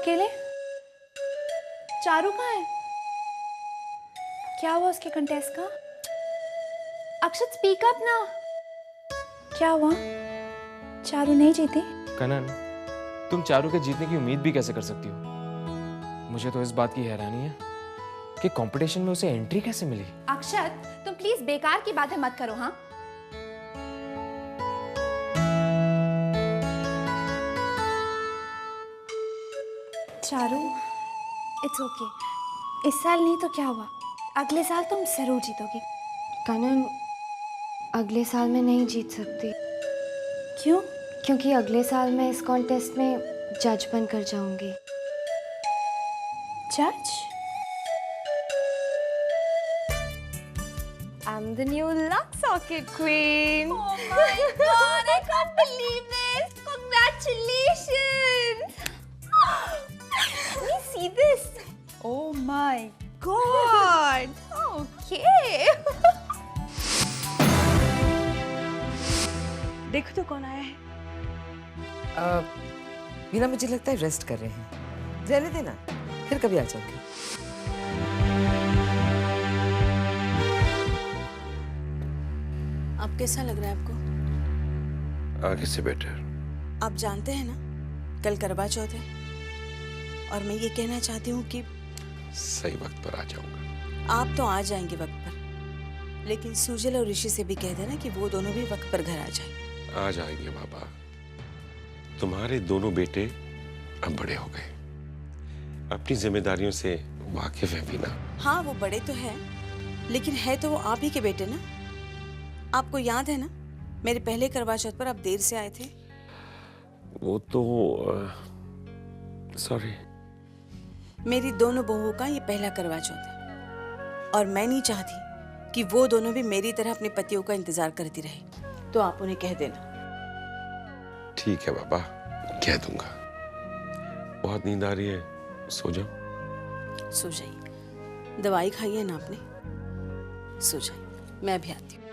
अकेले? चारू कहाँ है? क्या हुआ उसके कंटेस्ट का? अक्षत स्पीक अप ना। क्या हुआ? चारू नहीं जीती? कनन, तुम चारू के जीतने की उम्मीद भी कैसे कर सकती हो? मुझे तो इस बात की हैरानी है कि कंपटीशन में उसे एंट्री कैसे मिली। अक्षत, तुम प्लीज बेकार की बातें मत करो। हाँ, चारू, इट्स ओके। इस साल नहीं तो क्या हुआ, अगले साल तुम जरूर जीतोगी। कनन, अगले साल मैं नहीं जीत सकती। क्यों? क्योंकि अगले साल मैं इस कॉन्टेस्ट में जज बनकर जाऊंगी। जज? I'm the new Lux Socket Queen. Oh my God, I can't believe this. Congratulations. Let me see this. Oh my God. Okay. देखो तो कौन आया है। मीना, मुझे लगता है रेस्ट कर रहे हैं। रहने देना, फिर कभी आ जाऊंगी। अब कैसा लग रहा है आपको? आगे से बेटर। आप जानते हैं ना, कल करवा चौथ है और मैं ये कहना चाहती हूँ कि सही वक्त पर आ जाऊंगा। आप तो आ जाएंगे वक्त पर, लेकिन सुजल और ऋषि से भी कह देना कि वो दोनों भी वक्त पर घर आ जाए। आ जाएंगे बाबा। तुम्हारे दोनों बेटे अब बड़े हो गए, अपनी जिम्मेदारियों से वाकिफ है भी ना। हाँ, वो बड़े तो हैं, लेकिन है तो वो आप ही के बेटे ना। आपको याद है ना, मेरे पहले करवा चौथ पर आप देर से आए थे। वो तो सॉरी। मेरी दोनों बहुओं का ये पहला करवा चौथ है और मैं नहीं चाहती कि वो दोनों भी मेरी तरह अपने पतियों का इंतजार करती रहे, तो आप उन्हें कह देना। ठीक है बाबा, कह दूंगा। बहुत नींद आ रही है, सो जाओ। सो जाइए, दवाई खाई है ना आपने, सो जाइए, मैं भी आती हूँ।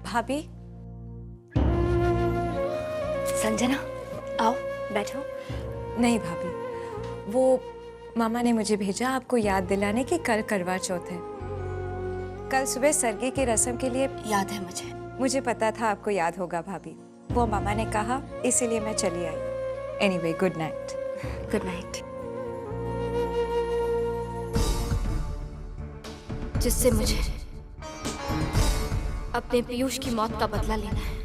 भाभी, संजना, आओ बैठो। नहीं भाभी, वो मामा ने मुझे भेजा आपको याद दिलाने कि कल करवा चौथ है। कल सुबह सरगी की रस्म के लिए। याद है मुझे पता था आपको याद होगा भाभी, वो मामा ने कहा, इसीलिए मैं चली आई। Anyway, good night. Good night. जिससे मुझे अपने पीयूष की मौत का बदला लेना है,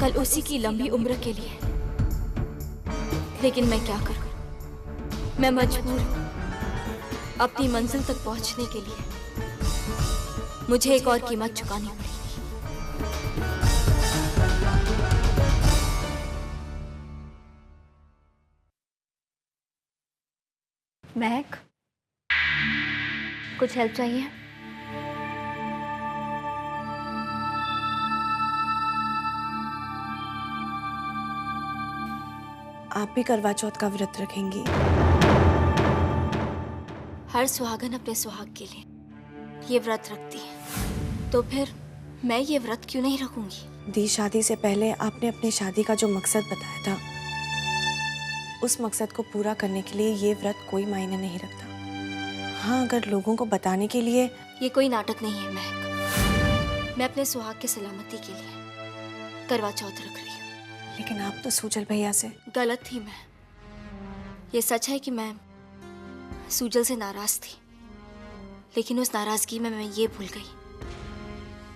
कल उसी की लंबी उम्र के लिए। लेकिन मैं क्या करूं, मैं मजबूर हूं। अपनी मंजिल तक पहुंचने के लिए मुझे एक और कीमत चुकानी पड़ेगी। महक, कुछ हेल्प चाहिए? आप भी करवा चौथ का व्रत रखेंगी? हर सुहागन अपने सुहाग के लिए ये व्रत रखती है, तो फिर मैं ये व्रत क्यों नहीं रखूंगी? दी, शादी से पहले आपने अपनी शादी का जो मकसद बताया था, उस मकसद को पूरा करने के लिए ये व्रत कोई मायने नहीं रखता। हाँ, अगर लोगों को बताने के लिए। ये कोई नाटक नहीं है महक। मैं अपने सुहाग की सलामती के लिए करवा चौथ रख रही हूँ। लेकिन आप तो सूजल भैया से। गलत थी मैं। ये सच है कि मैं सूजल से नाराज थी, लेकिन उस नाराजगी में मैं ये भूल गई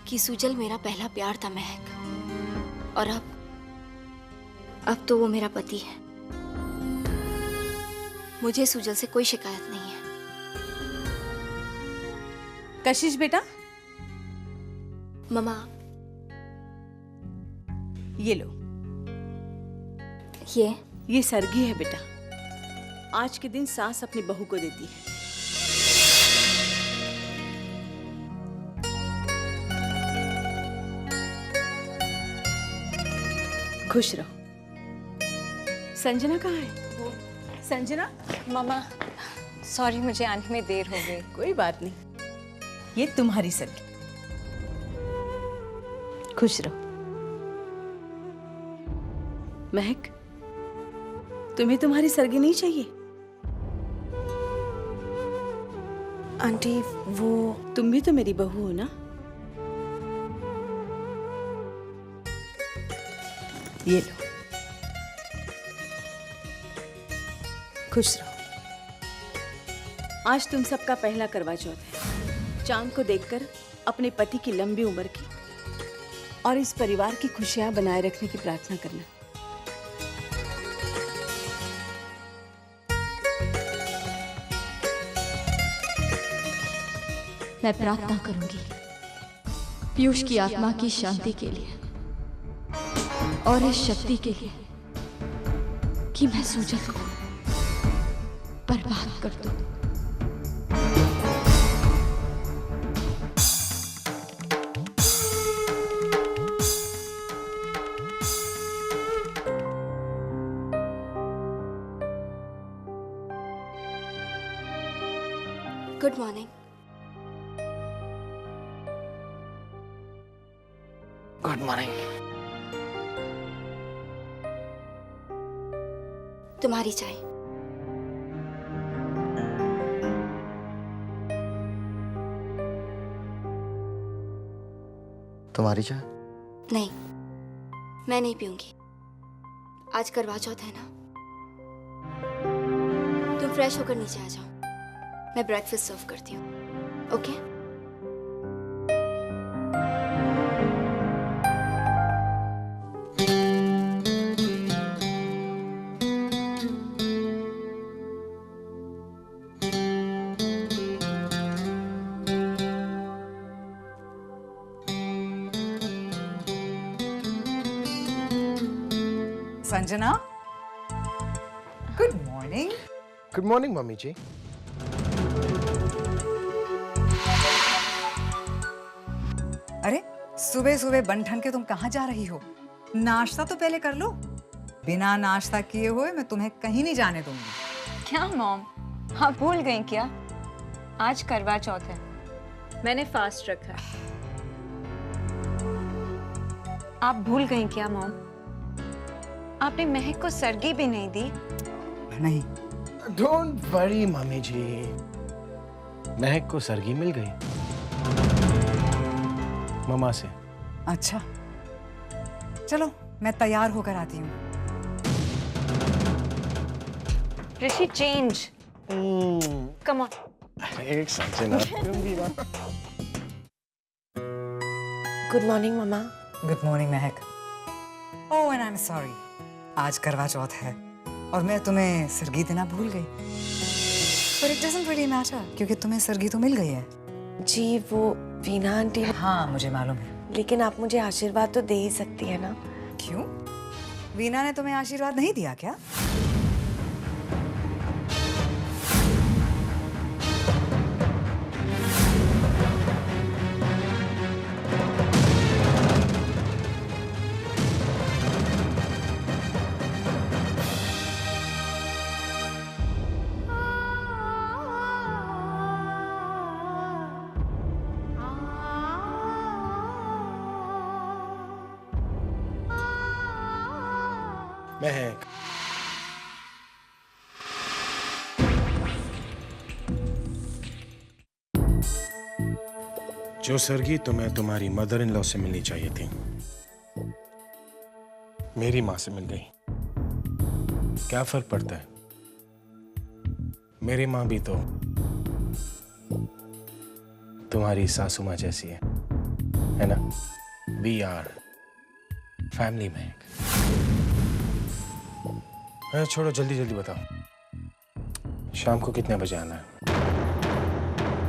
कि सूजल मेरा पहला प्यार था महक, और अब तो वो मेरा पति है। मुझे सूजल से कोई शिकायत नहीं है। कशिश बेटा, ममा, ये लो। ये सरगी है बेटा। आज के दिन सास अपनी बहू को देती है। खुश रहो। संजना कहाँ है? संजना, मामा सॉरी, मुझे आने में देर हो गई। कोई बात नहीं, ये तुम्हारी सरगी। खुश रहो। महक, तुम्हें तुम्हारी सरगी नहीं चाहिए? आंटी वो तुम भी तो मेरी बहू हो ना। ये लो, खुश रहो। आज तुम सबका पहला करवा चौथ है। चांद को देखकर अपने पति की लंबी उम्र की और इस परिवार की खुशियां बनाए रखने की प्रार्थना करना। मैं प्रार्थना करूंगी पीयूष की आत्मा की शांति के लिए और इस शक्ति के लिए कि मैं सूजन को बर्बाद कर दूं। Good morning. Good morning. तुम्हारी चाय। तुम्हारी चाय? नहीं, मैं नहीं पीऊंगी। आज करवा चौथ है ना। तुम फ्रेश होकर नीचे आ जाओ, मैं ब्रेकफास्ट सर्व करती हूँ। Okay? Sanjana, good morning. Good morning mummy ji. अरे सुबह सुबह बन ठन के तुम कहाँ जा रही हो? नाश्ता तो पहले कर लो। बिना नाश्ता किए हुए मैं तुम्हें कहीं नहीं जाने दूंगी। क्या मॉम, आप भूल गई क्या? आज करवा चौथ है, मैंने फास्ट रखा है। आप भूल गई क्या मॉम? आपने महक को सरगी भी नहीं दी। नहीं, डोंट वरी मम्मी जी, महक को सरगी मिल गई ममा से। अच्छा चलो, मैं तैयार होकर आती हूँ। ऋषि, चेंज। Come on. एक Sanjana. Good morning mama. Good morning Mehak. Oh and I am sorry, आज करवा चौथ है और मैं तुम्हें सरगी देना भूल गई। पर इट डजंट रियली मैटर, क्योंकि तुम्हें सरगी तो मिल गई है। जी वो वीना आंटी। हाँ मुझे मालूम है। लेकिन आप मुझे आशीर्वाद तो दे ही सकती है ना। क्यों? वीना ने तुम्हें आशीर्वाद नहीं दिया क्या? महक, जो सरगी तुम्हें तुम्हारी मदर इन लॉ से मिलनी चाहिए थी, मेरी माँ से मिल गई। क्या फर्क पड़ता है? मेरी माँ भी तो तुम्हारी सासू माँ जैसी है ना? We are family. महक, छोड़ो, जल्दी जल्दी बताओ, शाम को कितने बजे आना है?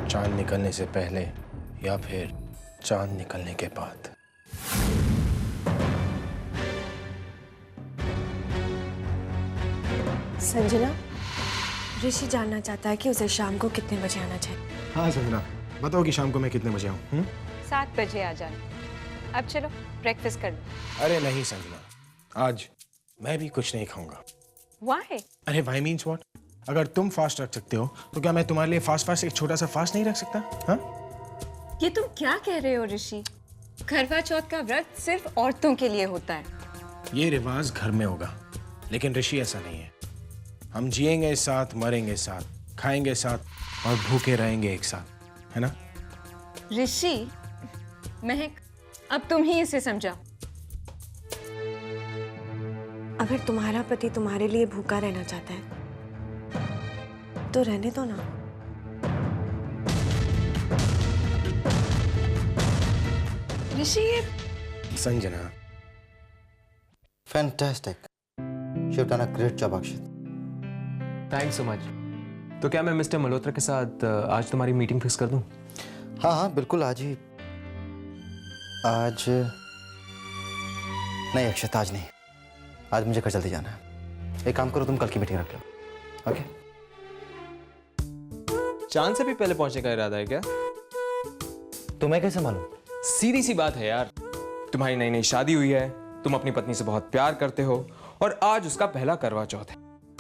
चांद निकलने से पहले या फिर चांद निकलने के बाद? संजना, ऋषि जानना चाहता है कि उसे शाम को कितने बजे आना चाहिए। हाँ संजना, बताओ कि शाम को मैं कितने बजे आऊँ? 7 बजे आ जाना। अब चलो ब्रेकफास्ट कर लो। अरे नहीं संजना, आज मैं भी कुछ नहीं खाऊंगा। Why? अरे why means what? अगर तुम फास्ट रख सकते हो तो क्या मैं तुम्हारे लिए फास्ट एक छोटा सा फास्ट नहीं रख सकता? हाँ, ये तुम क्या कह रहे हो ऋषि? करवा चौथ का व्रत सिर्फ औरतों के लिए होता है। ये रिवाज घर में होगा, लेकिन ऋषि ऐसा नहीं है। हम जिएंगे साथ, मरेंगे साथ, खाएंगे साथ और भूखे रहेंगे एक साथ, है ना? ऋषि, महक, अब तुम ही इसे समझाओ। अगर तुम्हारा पति तुम्हारे लिए भूखा रहना चाहता है तो रहने दो ना। ऋषि, ये Sanjana, Fantastic. You've done a great job, Akshit. Thanks so much. तो क्या मैं मिस्टर मल्होत्रा के साथ आज तुम्हारी मीटिंग फिक्स कर दूं? हाँ हाँ बिल्कुल, आज ही। आज नहीं अक्षत, आज नहीं। आज मुझे घर जल्दी जाना है। एक काम करो, तुम कल की मीटिंग रख लो। ओके? चांद से भी पहले पहुंचने का इरादा है क्या? तुम्हें कैसे मालूम? सीधी सी बात है यार, तुम्हारी नई नई शादी हुई है, तुम अपनी पत्नी से बहुत प्यार करते हो और आज उसका पहला करवा चौथ है,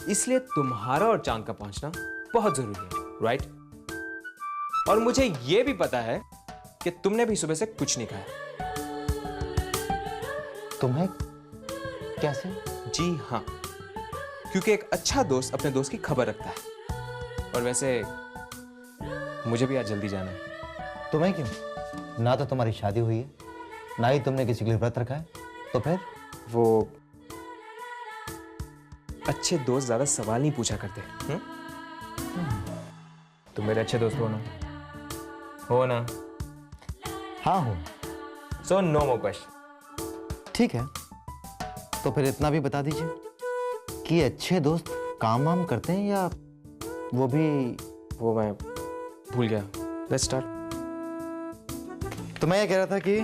इसलिए तुम्हारा और चांद का पहुंचना बहुत जरूरी है, राइट? और मुझे यह भी पता है कि तुमने भी सुबह से कुछ नहीं खाया। तुम्हें कैसे? जी हाँ, क्योंकि एक अच्छा दोस्त अपने दोस्त की खबर रखता है। और वैसे मुझे भी आज जल्दी जाना है। तुम्हें क्यों? ना तो तुम्हारी शादी हुई है, ना ही तुमने किसी के लिए व्रत रखा है, तो फिर? वो अच्छे दोस्त ज्यादा सवाल नहीं पूछा करते। तुम मेरे अच्छे दोस्त हो ना? हाँ हूँ। So no more question. ठीक है, तो फिर इतना भी बता दीजिए कि अच्छे दोस्त काम वाम करते हैं या वो भी? वो मैं भूल गया। Let's start. तो मैं ये कह रहा था कि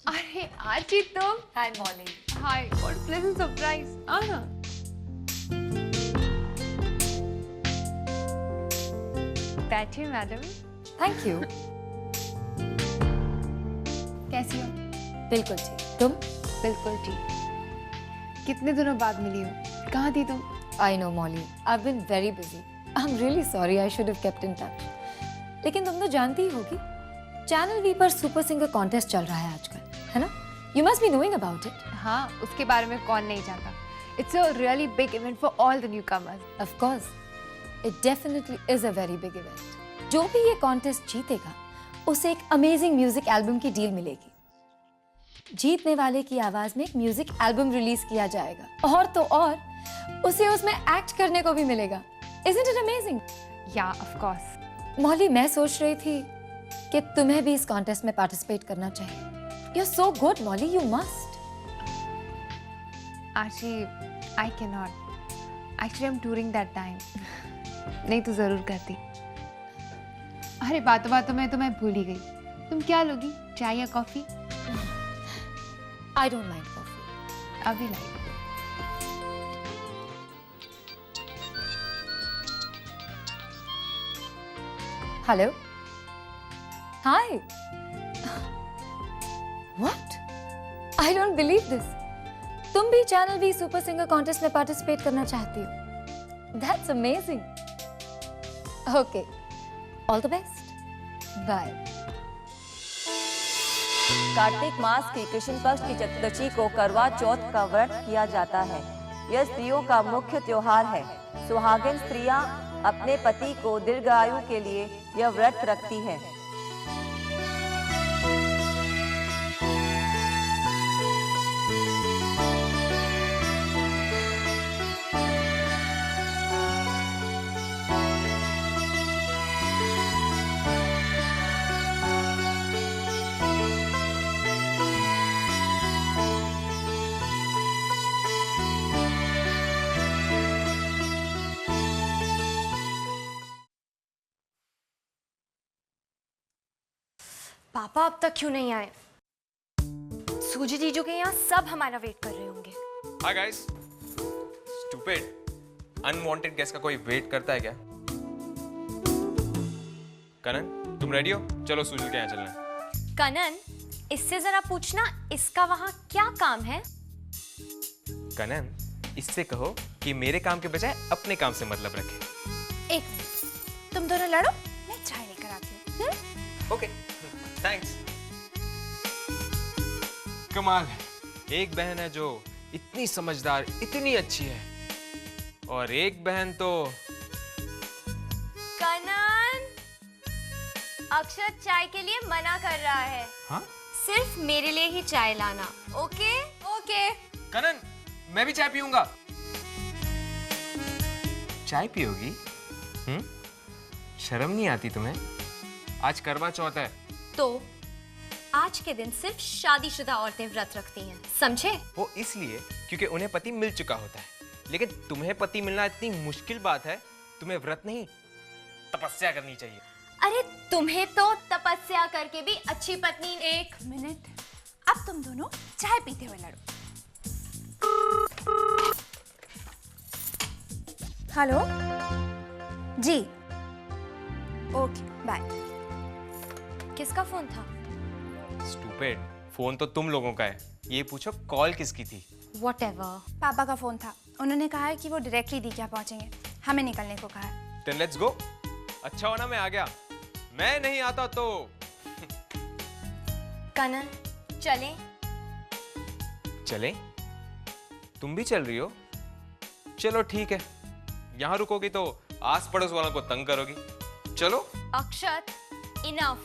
अरे आजी तुम। Hi Molly. Hi, what pleasant surprise. आना। बैठिए मैडम। Thank you. कैसी हो? बिल्कुल ठीक। तुम? बिल्कुल ठीक। कितने दिनों बाद मिली हो? कहाँ थी तुम? I know Molly, I been very busy. I am really sorry, I should have kept in touch. लेकिन तुम तो जानती ही होगी, चैनल वी पर सुपर सिंगर कॉन्टेस्ट चल रहा है आजकल, है ना? You must be knowing about it. हाँ, उसके बारे में कौन नहीं जानता। It's a really big event for all the newcomers. Of course, it definitely is a very big event. जो भी ये कॉन्टेस्ट जीतेगा, उसे एक अमेजिंग म्यूजिक एल्बम की डील मिलेगी। जीतने वाले की आवाज में एक म्यूजिक एल्बम रिलीज किया जाएगा, और तो और उसे उसमें एक्ट करने को भी मिलेगा। Isn't it amazing? या ऑफ कोर्स। मॉली, मैं सोच रही थी कि तुम्हें भी इस कॉन्टेस्ट में पार्टिसिपेट करना चाहिए। You're so good, Molly. You must. आशी, I cannot. Actually, I'm touring that time. नहीं तो जरूर करती। अरे बातों बातों में तो मैं भूल ही गई। तुम क्या लोगी, चाय या coffee? I don't mind coffee. अभी लाई। Hello. Hi. What? I don't believe this. तुम भी channel V super singer contest में पार्टिसिपेट करना चाहती हो? That's amazing. Okay. All the best. Bye. Kartik मास की कृष्ण पक्ष की चतुर्दशी को करवा चौथ का व्रत किया जाता है। यह स्त्रियों का मुख्य त्योहार है। सुहागिन स्त्रियां अपने पति को दीर्घायु के लिए यह व्रत रखती हैं। पापा अब तक क्यों नहीं आए? सूजी जीजू के यहाँ सब हमारा वेट कर रहे होंगे। Hi guys. Stupid, unwanted guest का कोई वेट करता है क्या? करण, तुम रेडी हो? चलो सुजल के यहाँ चलना है। कनन, इससे जरा पूछना इसका वहां क्या काम है? कनन, इससे कहो कि मेरे काम के बजाय अपने काम से मतलब रखे। एक मिनट, तुम दोनों लड़ो, मैं चाय लेकर आती हूँ। Okay, thanks. कमाल है, एक बहन है जो इतनी समझदार, इतनी अच्छी है, और एक बहन तो कनन, अक्षत चाय के लिए मना कर रहा है। हाँ? सिर्फ मेरे लिए ही चाय लाना, ओके? ओके। कनन, मैं भी चाय पीऊंगा। चाय पियोगी? शर्म नहीं आती तुम्हें? आज करवा चौथ है। तो आज के दिन सिर्फ शादीशुदा औरतें व्रत रखती हैं, समझे? वो इसलिए क्योंकि उन्हें पति मिल चुका होता है, लेकिन तुम्हें पति मिलना इतनी मुश्किल बात है, तुम्हें व्रत नहीं तपस्या करनी चाहिए। अरे तुम्हें तो तपस्या करके भी अच्छी पत्नी। एक मिनट, अब तुम दोनों चाय पीते हुए लड़ो। हेलो जी, ओके बाय। किसका फोन था? स्टूपिड, फोन तो तुम लोगों का है, ये पूछो कॉल किसकी थी? Whatever. पापा का फोन था, उन्होंने कहा है कि वो डायरेक्टली दीघा पहुंचेंगे, हमें निकलने को कहा है। Then let's go। अच्छा होना मैं आ गया, मैं नहीं आता तो। कनन, चलें? चलें? तुम भी चल रही हो? चलो ठीक है, यहाँ रुकोगी तो आस पड़ोस वालों को तंग करोगी। चलो। Akshat, enough.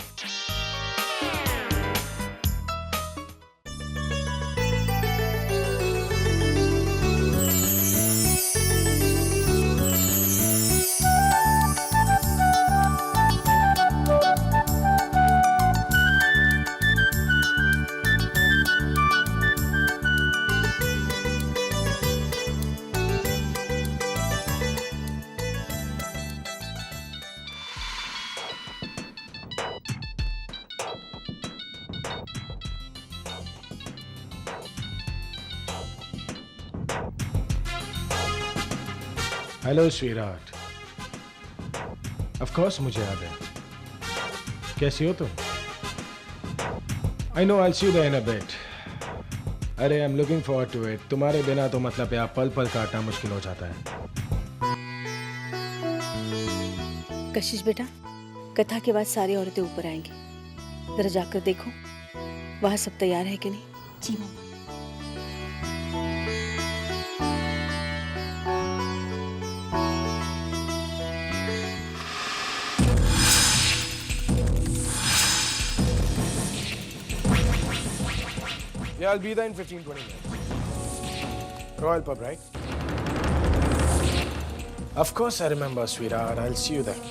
Hello sweetheart, of course मुझे याद है। कैसी हो तुम? I know, I see you in a bit. अरे I am looking forward to it. तुम्हारे बिना तो मतलब यार पल पल काटना मुश्किल हो जाता है। कशिश बेटा, कथा के बाद सारी औरतें ऊपर आएंगी, जरा जाकर देखो वहां सब तैयार है कि नहीं। जी मम्मा। Yeah, I'll be there in 15-20 minutes. Royal Pub, right? Of course I remember, sweetheart. I'll see you there.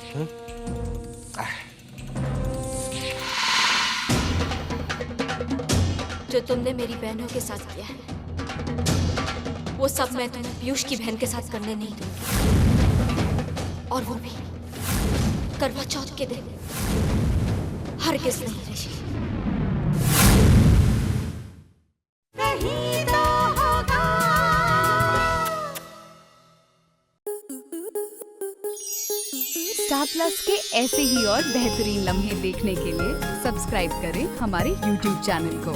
जो तुमने मेरी बहनों के साथ किया है, वो सब मैं तुम्हें पीयूष की बहन के साथ करने नहीं दूंगी, और वो भी करवा चौथ के दिन। हरगिज़ नहीं ऋषि। स्टार प्लस के ऐसे ही और बेहतरीन लम्हे देखने के लिए सब्सक्राइब करें हमारे YouTube चैनल को।